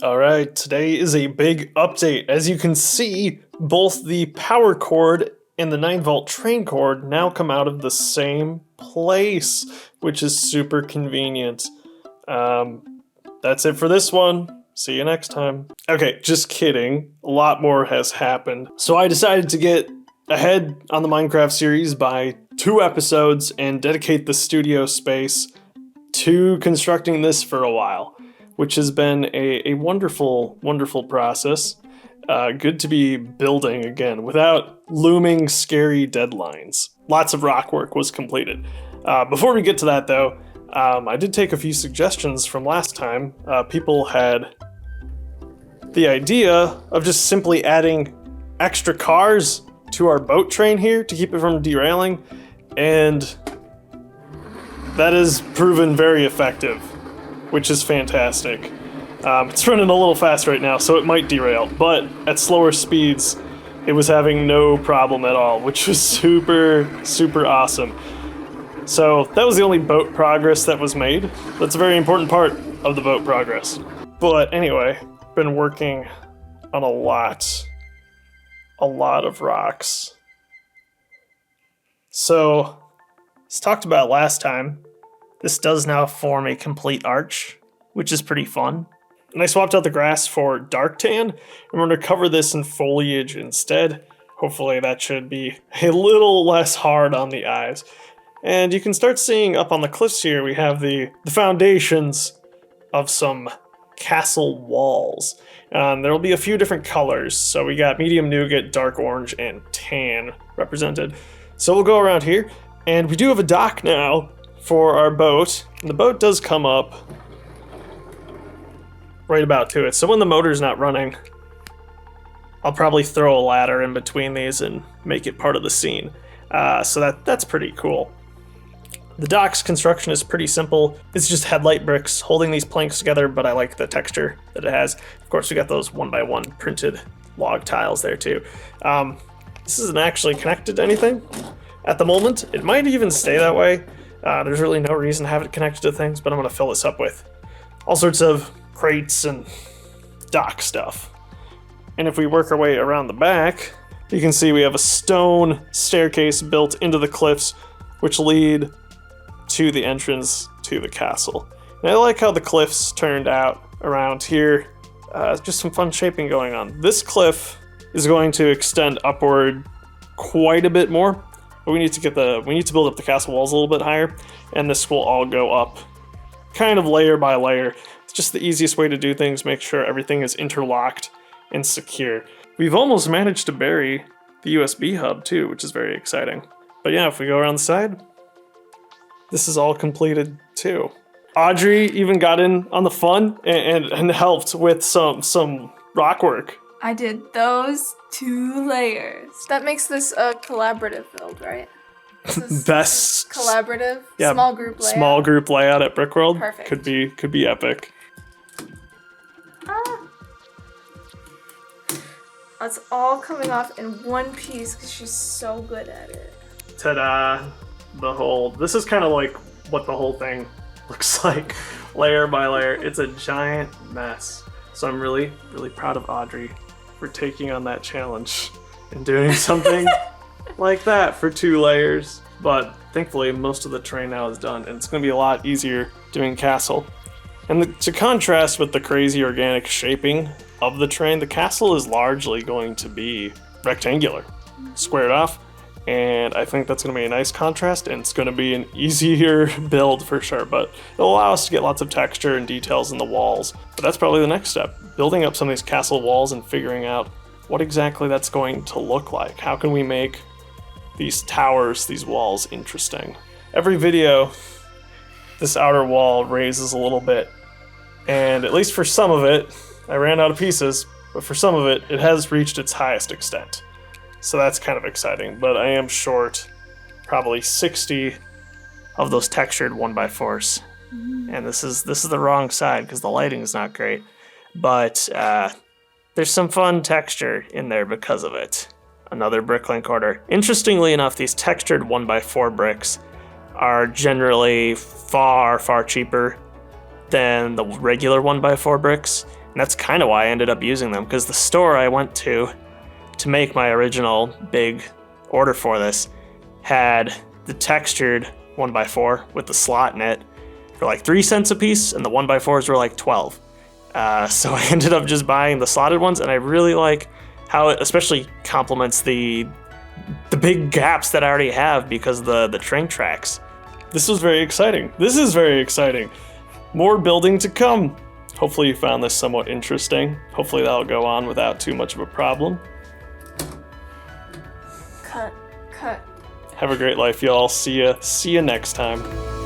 All right, today is a big update. As you can see, both the power cord and the 9-volt train cord now come out of the same place, which is super convenient. That's it for this one. See you next time. Okay, just kidding. A lot more has happened. So I decided to get ahead on the Minecraft series by 2 episodes and dedicate the studio space to constructing this for a while, which has been a wonderful, wonderful process. Good to be building again without looming scary deadlines. Lots of rock work was completed. Before we get to that though, I did take a few suggestions from last time. People had the idea of just simply adding extra cars to our boat train here to keep it from derailing, and that has proven very effective, which is fantastic. It's running a little fast right now, so it might derail, but at slower speeds, it was having no problem at all, which was super, super awesome. So that was the only boat progress that was made. That's a very important part of the boat progress. But anyway, been working on a lot of rocks. So, as talked about last time, this does now form a complete arch, which is pretty fun. And I swapped out the grass for dark tan, and we're going to cover this in foliage instead. Hopefully that should be a little less hard on the eyes. And you can start seeing up on the cliffs here, we have the foundations of some castle walls. There will be a few different colors, so we got medium nougat, dark orange, and tan represented. So we'll go around here, and we do have a dock now for our boat, and the boat does come up right about to it. So when the motor's not running, I'll probably throw a ladder in between these and make it part of the scene. So that's pretty cool. The dock's construction is pretty simple. It's just headlight bricks holding these planks together, but I like the texture that it has. Of course, we got those 1x1 printed log tiles there too. This isn't actually connected to anything at the moment. It might even stay that way. There's really no reason to have it connected to things, but I'm gonna fill this up with all sorts of crates and dock stuff. And if we work our way around the back, you can see we have a stone staircase built into the cliffs, which lead to the entrance to the castle. And I like how the cliffs turned out around here. Just some fun shaping going on. This cliff is going to extend upward quite a bit more, but we need to build up the castle walls a little bit higher, and this will all go up kind of layer by layer. It's just the easiest way to do things, make sure everything is interlocked and secure. We've almost managed to bury the USB hub too, which is very exciting. But yeah, if we go around the side, this is all completed too. Audrey even got in on the fun and helped with some rock work. I did those 2 layers. That makes this a collaborative build, right? Best collaborative, yeah, small group layout. Small group layout at Brickworld. Perfect. Could be epic. It's all coming off in one piece because she's so good at it. Ta-da! This is kind of like what the whole thing looks like, layer by layer. It's a giant mess. So I'm really, really proud of Audrey for taking on that challenge and doing something like that for 2 layers. But thankfully, most of the terrain now is done, and it's going to be a lot easier doing castle. And to contrast with the crazy organic shaping of the terrain, the castle is largely going to be rectangular, squared off. And I think that's going to be a nice contrast, and it's going to be an easier build for sure, but it'll allow us to get lots of texture and details in the walls. But that's probably the next step, building up some of these castle walls and figuring out what exactly that's going to look like. How can we make these towers, these walls, interesting? Every video, this outer wall raises a little bit, and at least for some of it, I ran out of pieces, but for some of it, it has reached its highest extent. So that's kind of exciting, but I am short probably 60 of those textured 1x4s. And this is the wrong side because the lighting is not great. But there's some fun texture in there because of it. Another Bricklink order. Interestingly enough, these textured 1x4 bricks are generally far, far cheaper than the regular 1x4 bricks. And that's kind of why I ended up using them, because the store I went to make my original big order for this had the textured 1x4 with the slot in it for like 3 cents a piece, and the 1x4s were like 12. So I ended up just buying the slotted ones, and I really like how it especially complements the big gaps that I already have because of the train tracks. This was very exciting. This is very exciting. More building to come. Hopefully you found this somewhat interesting. Hopefully that'll go on without too much of a problem. Cut. Have a great life, y'all. See ya next time.